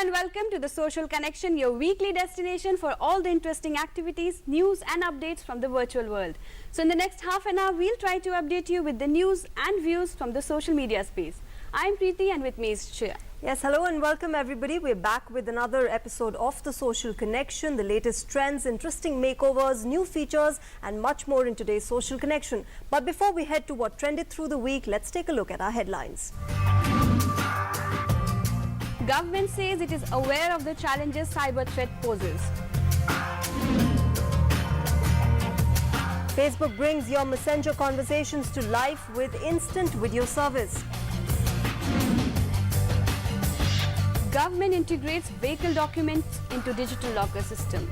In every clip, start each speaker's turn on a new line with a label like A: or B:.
A: and welcome to the Social Connection, your weekly destination for all the interesting activities, news and updates from the virtual world. So in the next half an hour, we'll try to update you with the news and views from the social media space. I'm Preeti and with me is Shreya.
B: Yes, hello and welcome everybody. We're back with another episode of the Social Connection, the latest trends, interesting makeovers, new features and much more in today's Social Connection. But before we head to what trended through the week, let's take a look at our headlines.
A: Government says it is aware of the challenges cyber threat poses.
B: Facebook brings your messenger conversations to life with instant video service.
A: Government integrates vehicle documents into digital locker system.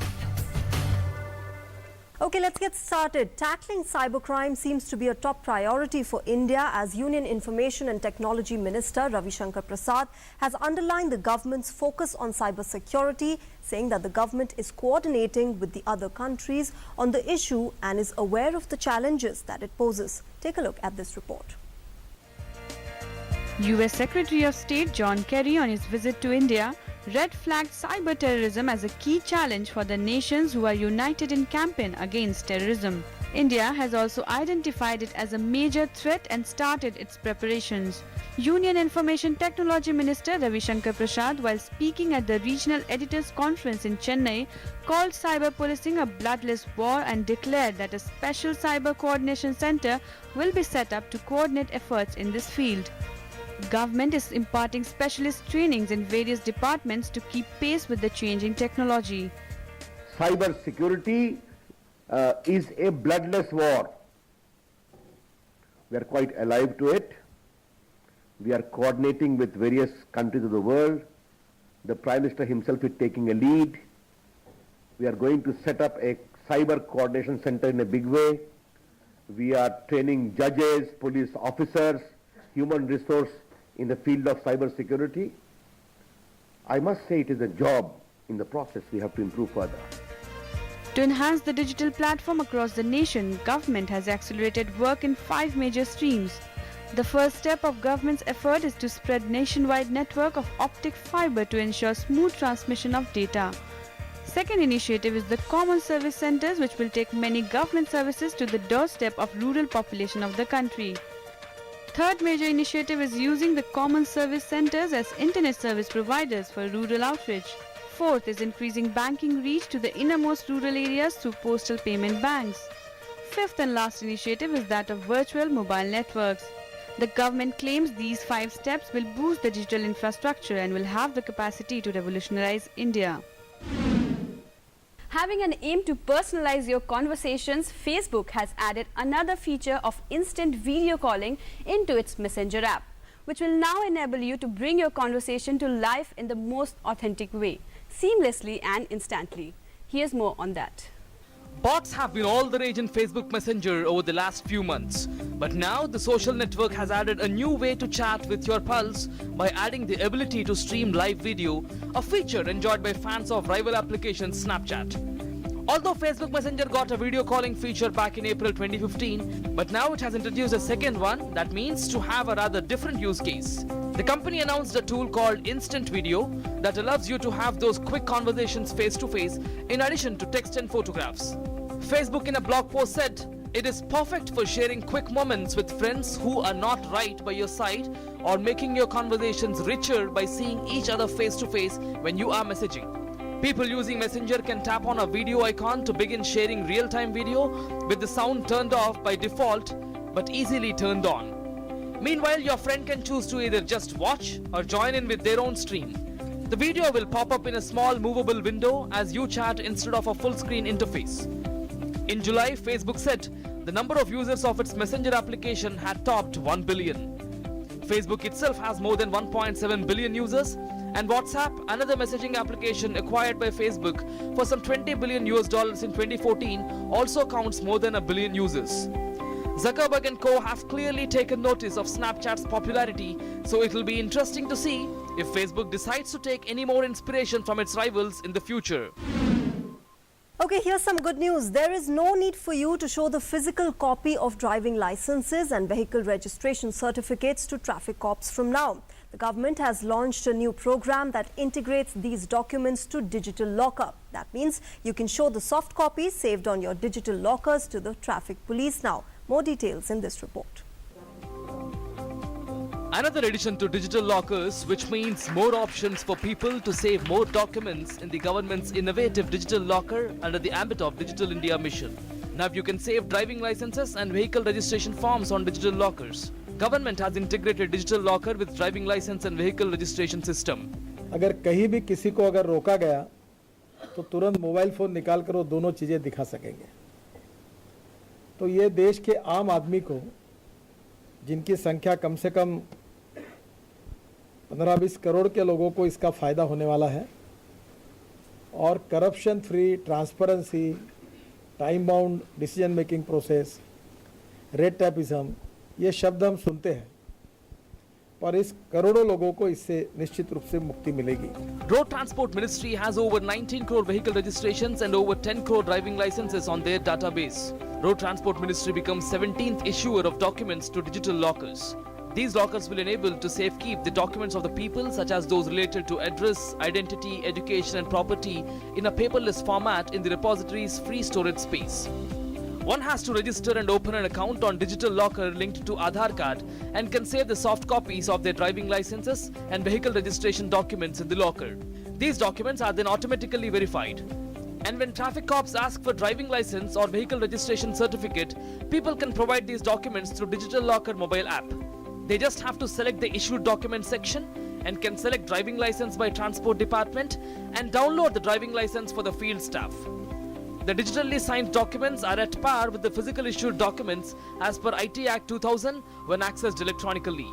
B: Okay, let's get started. Tackling cybercrime seems to be a top priority for India as Union Information and Technology Minister Ravi Shankar Prasad has underlined the government's focus on cyber security, saying that the government is coordinating with the other countries on the issue and is aware of the challenges that it poses. Take a look at this report.
C: US Secretary of State John Kerry on his visit to India red-flagged cyber terrorism as a key challenge for the nations who are united in campaign against terrorism. India has also identified it as a major threat and started its preparations. Union Information Technology Minister Ravi Shankar Prasad, while speaking at the Regional Editors Conference in Chennai, called cyber policing a bloodless war and declared that a special cyber coordination center will be set up to coordinate efforts in this field. Government is imparting specialist trainings in various departments to keep pace with the changing technology.
D: Cyber security is a bloodless war. We are quite alive to it. We are coordinating with various countries of the world. The Prime Minister himself is taking a lead. We are going to set up a cyber coordination center in a big way. We are training judges, police officers, human resource in the field of cyber security. I must say it is a job. In the process, we have to improve further.
C: To enhance the digital platform across the nation, government has accelerated work in 5 major streams. The first step of government's effort is to spread nationwide network of optic fiber to ensure smooth transmission of data. Second initiative is the Common Service Centers, which will take many government services to the doorstep of rural population of the country. Third major initiative is using the Common Service Centers as internet service providers for rural outreach. Fourth is increasing banking reach to the innermost rural areas through postal payment banks. Fifth and last initiative is that of virtual mobile networks. The government claims these 5 steps will boost the digital infrastructure and will have the capacity to revolutionize India.
A: Having an aim to personalize your conversations, Facebook has added another feature of instant video calling into its Messenger app, which will now enable you to bring your conversation to life in the most authentic way, seamlessly and instantly. Here's more on that.
E: Bots have been all the rage in Facebook Messenger over the last few months. But now the social network has added a new way to chat with your pulse by adding the ability to stream live video, a feature enjoyed by fans of rival application Snapchat. Although Facebook Messenger got a video calling feature back in April 2015, but now it has introduced a second one that means to have a rather different use case. The company announced a tool called Instant Video that allows you to have those quick conversations face-to-face in addition to text and photographs. Facebook in a blog post said, "It is perfect for sharing quick moments with friends who are not right by your side or making your conversations richer by seeing each other face-to-face when you are messaging." People using Messenger can tap on a video icon to begin sharing real-time video with the sound turned off by default but easily turned on. Meanwhile, your friend can choose to either just watch or join in with their own stream. The video will pop up in a small movable window as you chat instead of a full-screen interface. In July, Facebook said the number of users of its Messenger application had topped 1 billion. Facebook itself has more than 1.7 billion users, and WhatsApp, another messaging application acquired by Facebook for some $20 billion in 2014, also counts more than 1 billion users. Zuckerberg and co have clearly taken notice of Snapchat's popularity, so it will be interesting to see if Facebook decides to take any more inspiration from its rivals in the future.
B: Okay, here's some good news. There is no need for you to show the physical copy of driving licenses and vehicle registration certificates to traffic cops from now. The government has launched a new program that integrates these documents to digital locker. That means you can show the soft copies saved on your digital lockers to the traffic police now. More details in this report.
E: Another addition to digital lockers, which means more options for people to save more documents in the government's innovative digital locker under the ambit of Digital India mission. Now you can save driving licenses and vehicle registration forms on digital lockers. Government has integrated digital locker with driving license and vehicle registration system.
F: अगर कहीं भी किसी को अगर रोका गया तो तुरंत मोबाइल फोन निकाल कर वो दोनों चीजें दिखा सकेंगे। तो ये देश के आम आदमी को, जिनकी संख्या कम से कम 15-20 करोड़ के लोगों को इसका फायदा होने वाला है, और corruption free, transparency, time bound decision making process, red tapism, ये शब्द हम सुनते हैं, पर इस करोड़ों लोगों को इससे निश्चित रूप से मुक्ति मिलेगी।
E: Road Transport Ministry has over 19 crore vehicle registrations and over 10 crore driving licenses on their database. Road Transport Ministry becomes 17th issuer of documents to digital lockers. These lockers will enable to safekeep the documents of the people, such as those related to address, identity, education and property in a paperless format in the repository's free storage space. One has to register and open an account on digital locker linked to Aadhaar card and can save the soft copies of their driving licenses and vehicle registration documents in the locker. These documents are then automatically verified. And when traffic cops ask for driving license or vehicle registration certificate, people can provide these documents through digital locker mobile app. They just have to select the issued document section and can select driving license by transport department and download the driving license for the field staff. The digitally signed documents are at par with the physical issued documents as per IT Act 2000 when accessed electronically.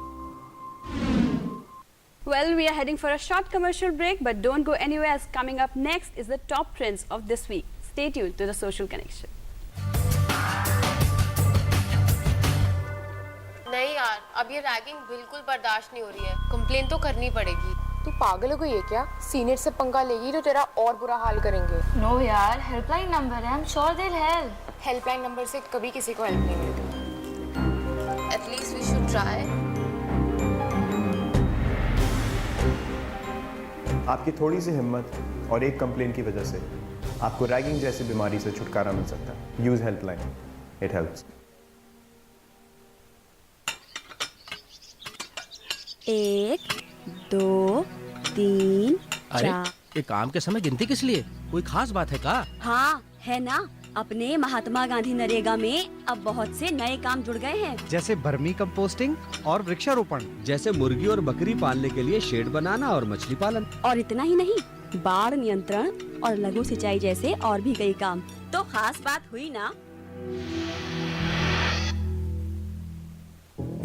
A: Well, we are heading for a short commercial break, but don't go anywhere, as coming up next is the top trends of this week. Stay tuned to the Social Connection.
G: नहीं यार, अब ये ragging बिल्कुल बर्दाश्त नहीं हो रही है। कंप्लेन तो करनी पड़ेगी।
H: तू पागल हो गई है क्या? सीनियर से पंगा लेगी तो तेरा और बुरा हाल करेंगे।
G: नो यार, हेल्पलाइन नंबर है, I am sure they will help.
H: Helpline number से कभी किसी को हेल्प नहीं मिलती।
G: At least we should try.
I: आपकी थोड़ी सी हिम्मत और एक कंप्लेन की वजह से आपको रैगिंग जैसी बीमारी से छुटकारा मिल सकता है। Use helpline, it helps.
J: 1 2 3
K: अरे ये काम के समय गिनती किस लिए? कोई खास बात है का?
J: हाँ है ना, अपने महात्मा गांधी नरेगा में अब बहुत से नए काम जुड़ गए हैं,
L: जैसे वर्मी कंपोस्टिंग और वृक्षारोपण,
K: जैसे मुर्गी और बकरी पालने के लिए शेड बनाना और मछली पालन।
J: और इतना ही नहीं, बाढ़ नियंत्रण और लघु सिंचाई जैसे और भी कई काम। तो खास बात हुई ना।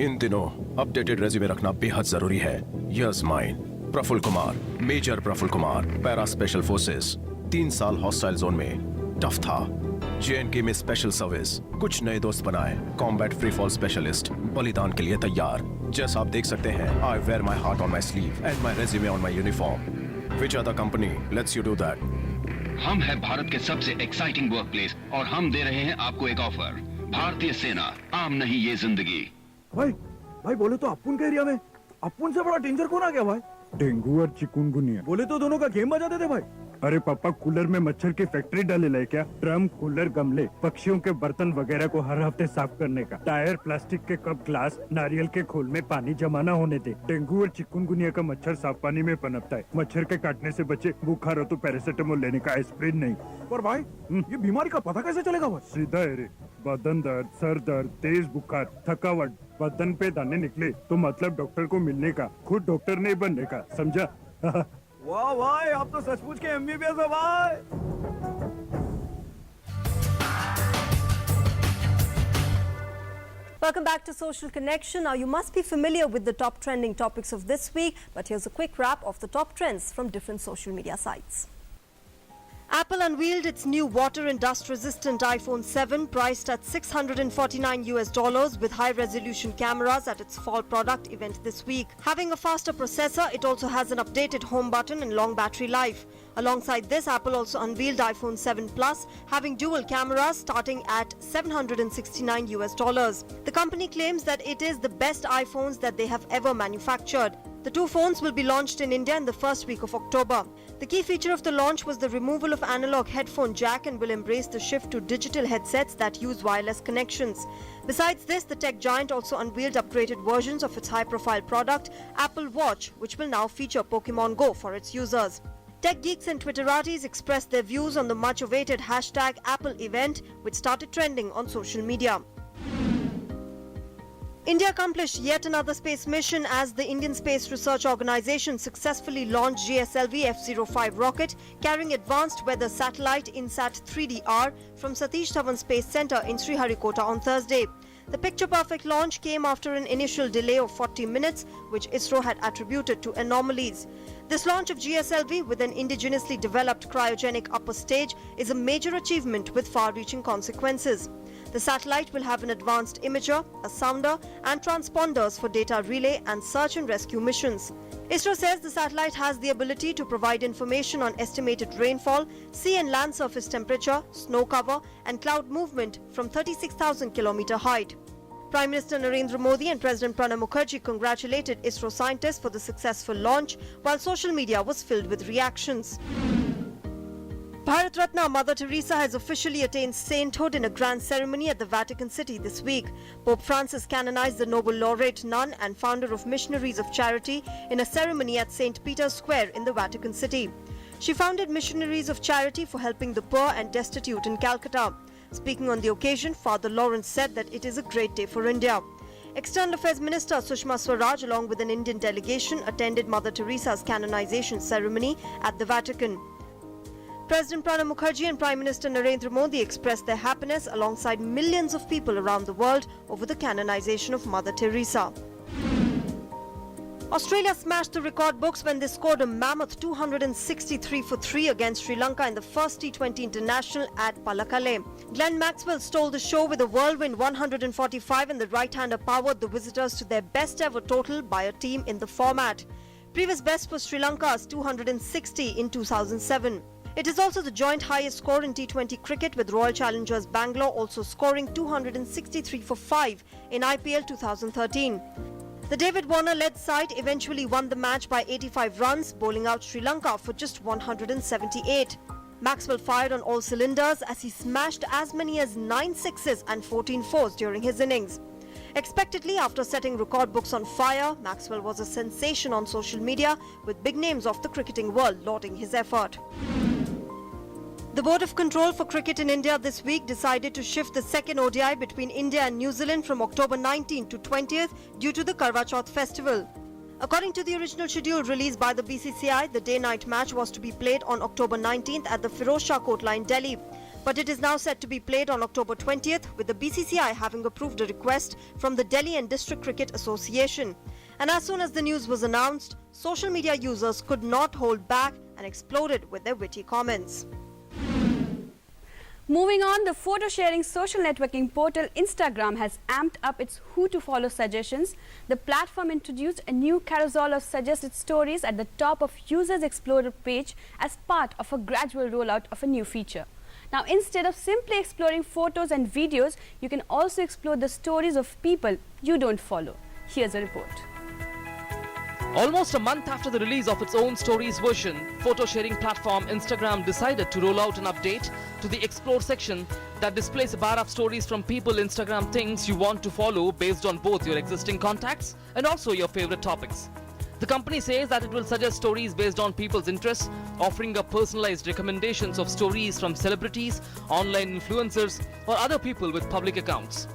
M: इन दिनों अपडेटेड रेज्यूमे रखना बेहद जरूरी है। Yes mine Praful Kumar, major Praful Kumar, para special forces, 3 साल हॉस्टाइल जोन में टफ था। JNK में स्पेशल सर्विस, कुछ नए दोस्त बनाए, कॉम्बैट फ्री फॉल स्पेशलिस्ट, बलिदान के लिए तैयार। जैसा आप देख सकते हैं, I wear my heart on my sleeve and my resume on my uniform. Which other company lets you do that?
N: हम है भारत के सबसे एक्साइटिंग वर्क प्लेस और हम दे रहे हैं आपको एक ऑफर। भारतीय सेना, आम नहीं ये जिंदगी।
O: भाई बोले तो अपुन के एरिया में अपुन से बड़ा डेंजर कौन आ गया भाई?
P: डेंगू और चिकुनगुनिया।
O: बोले तो दोनों का गेम बजाते थे भाई।
P: अरे पापा, कूलर में मच्छर की फैक्ट्री डाले लाए क्या? ड्रम, कूलर, गमले, पक्षियों के बर्तन वगैरह को हर हफ्ते साफ करने का। टायर, प्लास्टिक के कप, ग्लास, नारियल के खोल में पानी जमा न होने दे। डेंगू और चिकुनगुनिया का मच्छर साफ पानी में पनपता है। मच्छर के काटने से बचे। बुखार हो तो पैरासिटामोल लेने का, एस्प्रिन नहीं।
O: पर भाई ये बीमारी का पता कैसे चलेगा भाई?
P: सीधा है रे, बदन दर्द, सर दर्द, तेज बुखार, थकावट, बदन पे दाने निकले तो मतलब डॉक्टर को मिलने का, खुद डॉक्टर नहीं बनने का, समझा?
O: वाह भाई, आप तो सचमुच के MBBS हो भाई।
B: Welcome back to Social Connection. Now you must be familiar with the top trending topics of this week, but here's a quick wrap of the top trends from different social media sites. Apple unveiled its new water and dust resistant iPhone 7 priced at $649 with high resolution cameras at its fall product event this week. Having a faster processor, it also has an updated home button and long battery life. Alongside this, Apple also unveiled iPhone 7 Plus, having dual cameras starting at $769. The company claims that it is the best iPhones that they have ever manufactured. The two phones will be launched in India in the first week of October. The key feature of the launch was the removal of analog headphone jack and will embrace the shift to digital headsets that use wireless connections. Besides this, the tech giant also unveiled upgraded versions of its high-profile product, Apple Watch, which will now feature Pokemon Go for its users. Tech geeks and Twitteratis expressed their views on the much-awaited hashtag Apple event, which started trending on social media. India accomplished yet another space mission as the Indian Space Research Organisation successfully launched GSLV F-05 rocket carrying advanced weather satellite INSAT 3DR from Satish Dhawan Space Centre in Sriharikota on Thursday. The picture-perfect launch came after an initial delay of 40 minutes, which ISRO had attributed to anomalies. This launch of GSLV with an indigenously developed cryogenic upper stage is a major achievement with far-reaching consequences. The satellite will have an advanced imager, a sounder and transponders for data relay and search and rescue missions. ISRO says the satellite has the ability to provide information on estimated rainfall, sea and land surface temperature, snow cover and cloud movement from 36,000 km height. Prime Minister Narendra Modi and President Pranab Mukherjee congratulated ISRO scientists for the successful launch, while social media was filled with reactions. Bharat Ratna Mother Teresa has officially attained sainthood in a grand ceremony at the Vatican City this week. Pope Francis canonized the Nobel laureate nun and founder of Missionaries of Charity in a ceremony at St. Peter's Square in the Vatican City. She founded Missionaries of Charity for helping the poor and destitute in Calcutta. Speaking on the occasion, Father Lawrence said that it is a great day for India. External Affairs Minister Sushma Swaraj, along with an Indian delegation, attended Mother Teresa's canonization ceremony at the Vatican. President Pranab Mukherjee and Prime Minister Narendra Modi expressed their happiness alongside millions of people around the world over the canonization of Mother Teresa. Australia smashed the record books when they scored a mammoth 263 for 3 against Sri Lanka in the first T20 International at Pallekele. Glenn Maxwell stole the show with a whirlwind 145 and the right-hander powered the visitors to their best ever total by a team in the format. Previous best was Sri Lanka's 260 in 2007. It is also the joint highest score in T20 cricket, with Royal Challengers Bangalore also scoring 263 for 5 in IPL 2013. The David Warner-led side eventually won the match by 85 runs, bowling out Sri Lanka for just 178. Maxwell fired on all cylinders as he smashed as many as 9 sixes and 14 fours during his innings. Expectedly, after setting record books on fire, Maxwell was a sensation on social media, with big names of the cricketing world lauding his effort. The Board of Control for Cricket in India this week decided to shift the second ODI between India and New Zealand from October 19 to 20th due to the Karwa Chauth festival. According to the original schedule released by the BCCI, the day-night match was to be played on October 19th at the Firoz Shah Kotla in Delhi. But it is now set to be played on October 20th, with the BCCI having approved a request from the Delhi and District Cricket Association. And as soon as the news was announced, social media users could not hold back and exploded with their witty comments.
A: Moving on, the photo-sharing social networking portal Instagram has amped up its who to follow suggestions. The platform introduced a new carousel of suggested stories at the top of users' Explorer page as part of a gradual rollout of a new feature. Now, instead of simply exploring photos and videos, you can also explore the stories of people you don't follow. Here's a report.
E: Almost a month after the release of its own stories version, photo-sharing platform Instagram decided to roll out an update to the Explore section that displays a bar of stories from people Instagram thinks you want to follow based on both your existing contacts and also your favorite topics. The company says that it will suggest stories based on people's interests, offering up personalized recommendations of stories from celebrities, online influencers, or other people with public accounts.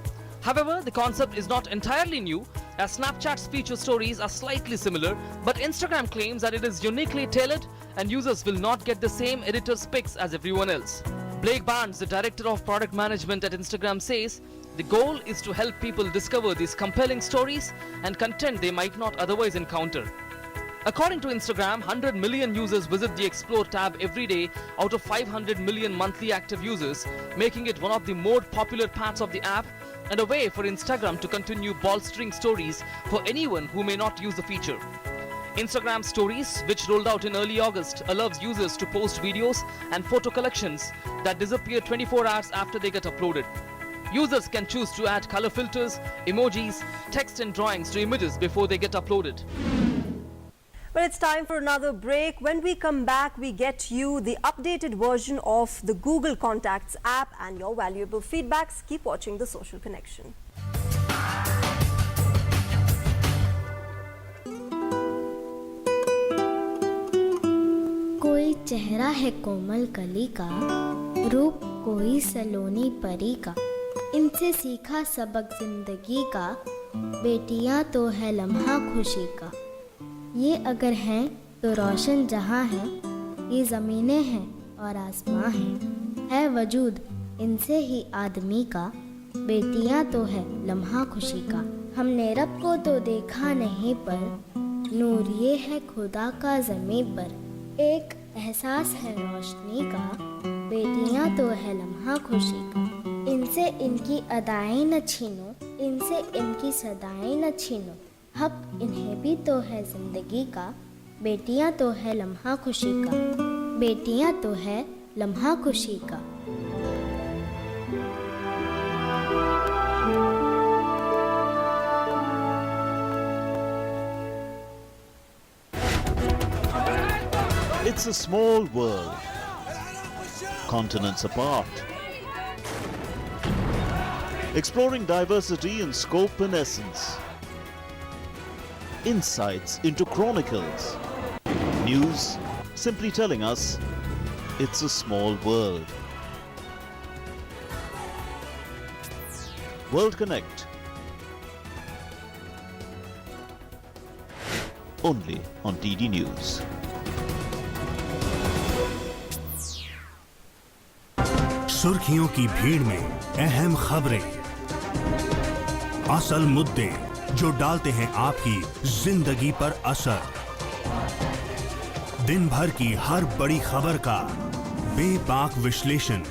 E: However, the concept is not entirely new, as Snapchat's feature stories are slightly similar, but Instagram claims that it is uniquely tailored and users will not get the same editor's picks as everyone else. Blake Barnes, the director of product management at Instagram, says the goal is to help people discover these compelling stories and content they might not otherwise encounter. According to Instagram, 100 million users visit the Explore tab every day out of 500 million monthly active users, making it one of the more popular parts of the app and a way for Instagram to continue bolstering stories for anyone who may not use the feature. Instagram Stories, which rolled out in early August, allows users to post videos and photo collections that disappear 24 hours after they get uploaded. Users can choose to add color filters, emojis, text and drawings to images before they get uploaded.
B: Well, it's time for another break. When we come back, we get you the updated version of the Google Contacts app and your valuable feedbacks. Keep watching The Social Connection.
Q: कोई चेहरा है कोमल कली का, रूप कोई सलोनी परी का, इनसे सीखा सबक जिंदगी का, बेटियां तो है लम्हा खुशी का। ये अगर हैं तो रोशन जहां है, ये ज़मीनें हैं और आसमां है वजूद इनसे ही आदमी का, बेटियां तो है लम्हा खुशी का। हमने रब को तो देखा नहीं पर नूर ये है खुदा का ज़मीं पर, एक एहसास है रोशनी का, बेटियां तो है लम्हा खुशी का। इनसे इनकी अदाएं न छीनो, इनसे इनकी सदाएं न छीनो, हक इन्हें भी तो है जिंदगी का, बेटियां तो है लम्हा खुशी का, बेटियां तो है लम्हा खुशी का।
R: It's a small world, continents apart, exploring diversity in scope and essence. Insights into chronicles, news simply telling us it's a small world. World Connect, only on TD News.
S: सुर्खियों की भीड़ में अहम खबरें, असल मुद्दे जो डालते हैं आपकी जिंदगी पर असर। दिन भर की हर बड़ी खबर का बेबाक विश्लेषण,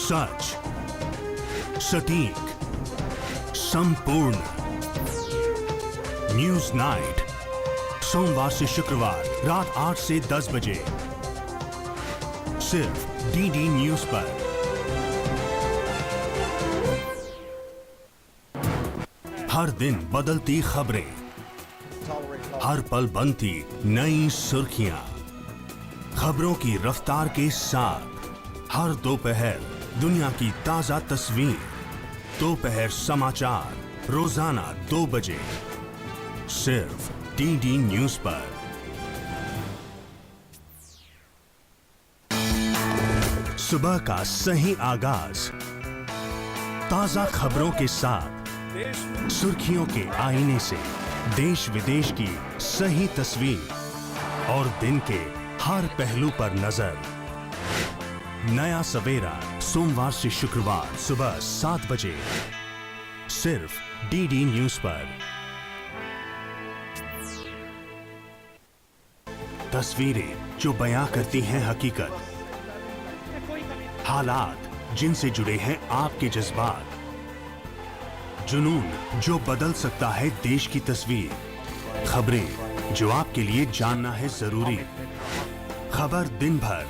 S: सच, सटीक, संपूर्ण। न्यूज नाइट, सोमवार से शुक्रवार रात 8 से 10 बजे, सिर्फ डीडी न्यूज पर। हर दिन बदलती खबरें, हर पल बनती नई सुर्खियां, खबरों की रफ्तार के साथ हर दोपहर दुनिया की ताजा तस्वीर। दोपहर समाचार रोजाना 2 बजे, सिर्फ डीडी न्यूज पर। सुबह का सही आगाज ताजा खबरों के साथ, सुर्खियों के आईने से देश विदेश की सही तस्वीर और दिन के हर पहलू पर नजर। नया सवेरा सोमवार से शुक्रवार सुबह 7 बजे, सिर्फ डीडी न्यूज पर। तस्वीरें जो बयां करती हैं हकीकत, हालात जिनसे जुड़े हैं आपके जज्बात, जुनून जो बदल सकता है देश की तस्वीर, खबरें जो आपके लिए जानना है जरूरी। खबर दिन भर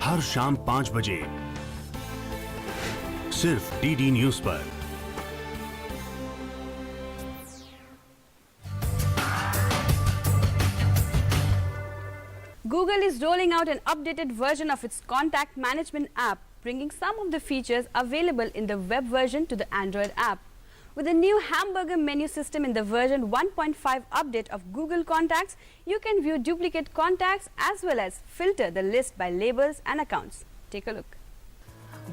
S: हर शाम 5 बजे, सिर्फ डीडी न्यूज पर।
A: Google is rolling out an updated version of its contact management app, bringing some of the features available in the web version to the Android app. With the new hamburger menu system in the version 1.5 update of Google Contacts, you can view duplicate contacts as well as filter the list by labels and accounts. Take a look.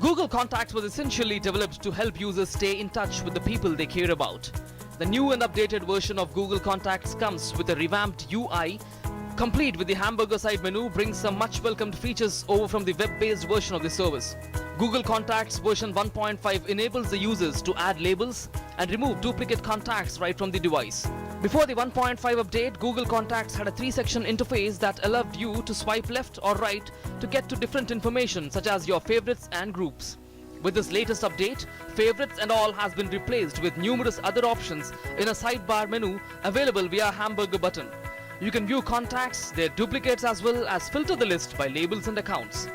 E: Google Contacts was essentially developed to help users stay in touch with the people they care about. The new and updated version of Google Contacts comes with a revamped UI, complete with the hamburger side menu, brings some much welcomed features over from the web-based version of the service. Google Contacts version 1.5 enables the users to add labels and remove duplicate contacts right from the device. Before the 1.5 update, Google Contacts had a 3-section interface that allowed you to swipe left or right to get to different information such as your favorites and groups. With this latest update, favorites and all has been replaced with numerous other options in a sidebar menu available via hamburger button. You can view contacts, their duplicates as well as filter the list by labels and accounts.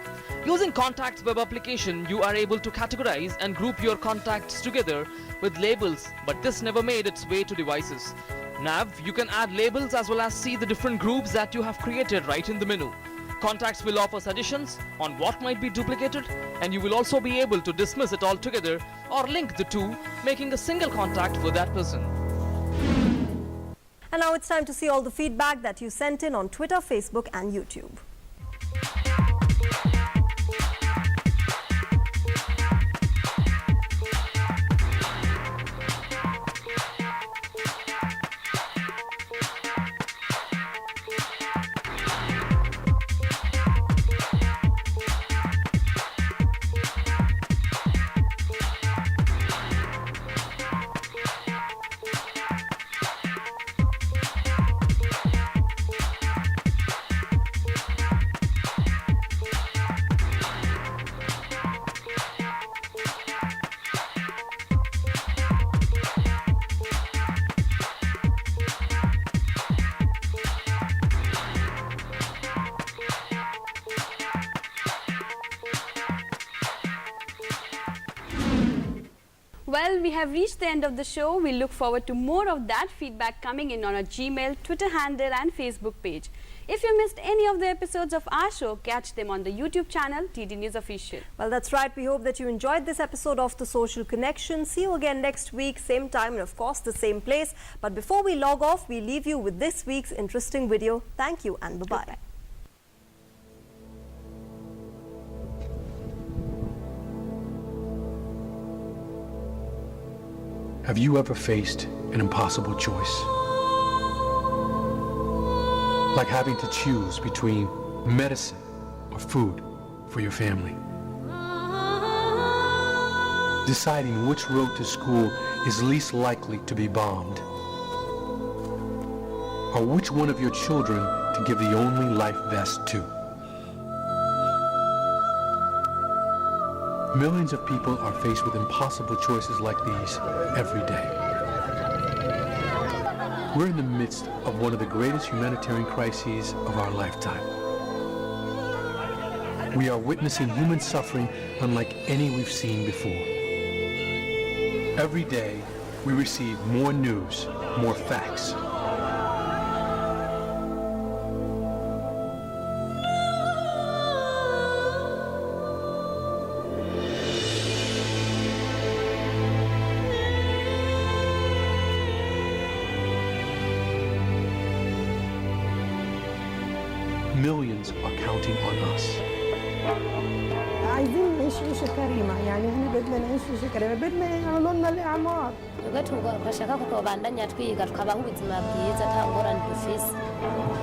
E: Using Contacts web application, you are able to categorize and group your contacts together with labels, but this never made its way to devices. Nav, you can add labels as well as see the different groups that you have created right in the menu. Contacts will offer suggestions on what might be duplicated, and you will also be able to dismiss it altogether or link the two, making a single contact for that person.
B: And now it's time to see all the feedback that you sent in on Twitter, Facebook and YouTube.
A: Well, we have reached the end of the show. We look forward to more of that feedback coming in on our Gmail, Twitter handle and Facebook page. If you missed any of the episodes of our show, catch them on the YouTube channel, TD News Official.
B: Well, that's right. We hope that you enjoyed this episode of The Social Connection. See you again next week, same time and of course the same place. But before we log off, we leave you with this week's interesting video. Thank you and bye-bye.
A: Goodbye.
T: Have you ever faced an impossible choice? Like having to choose between medicine or food for your family. Deciding which road to school is least likely to be bombed. Or which one of your children to give the only life vest to. Millions of people are faced with impossible choices like these every day. We're in the midst of one of the greatest humanitarian crises of our lifetime. We are witnessing human suffering unlike any we've seen before. Every day, we receive more news, more facts. Millions are counting on us.
U: عايزين نعيش عيشة كريمة، يعني احنا بدنا نعيش عيشة كريمة، بدنا يعملوا لنا الإعمار.
V: Bashaka kutobandanya twiga tukabaho ubuzima bwiza nta ngorane dufise.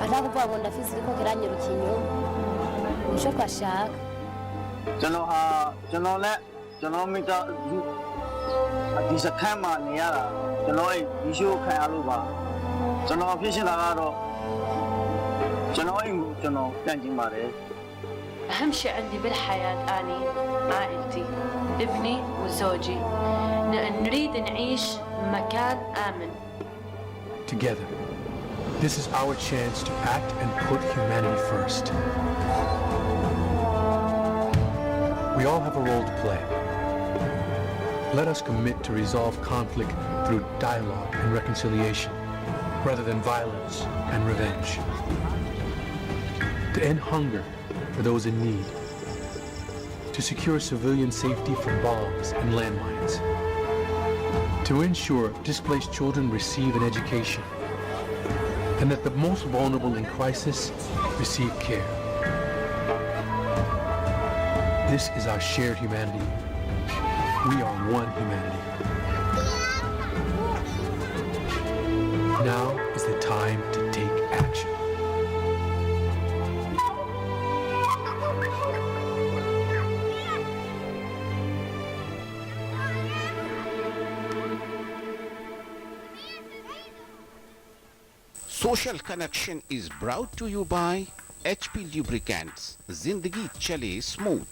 V: Ashaka kuvuga ngo ndafise iko kiranyiruka inyuma. Nisho twashaka.
W: ကျွန်တော်မိသားဒီစခန်းမှာနေရတာကျွန်တော်အဲ့ဒီရှိုးခံရလို့ပါကျွန်တော်ဖြစ်ရှင်တာကတော့ကျွန်တော်အိမ်ကိုကျွန်တော်ပြန်ကျင်ပါတယ်
X: أهم شيء عندي بالحياة أني عائلتي ابني وزوجي نريد نعيش مكان آمن.
T: Together, this is our chance to act and put humanity first. We all have a role to play. Let us commit to resolve conflict through dialogue and reconciliation, rather than violence and revenge. To end hunger for those in need. To secure civilian safety from bombs and landmines. To ensure displaced children receive an education. And that the most vulnerable in crisis receive care. This is our shared humanity. We are one humanity. Now is the time to take action.
Y: Social Connection is brought to you by HP Lubricants. Zindagi Chale Smooth.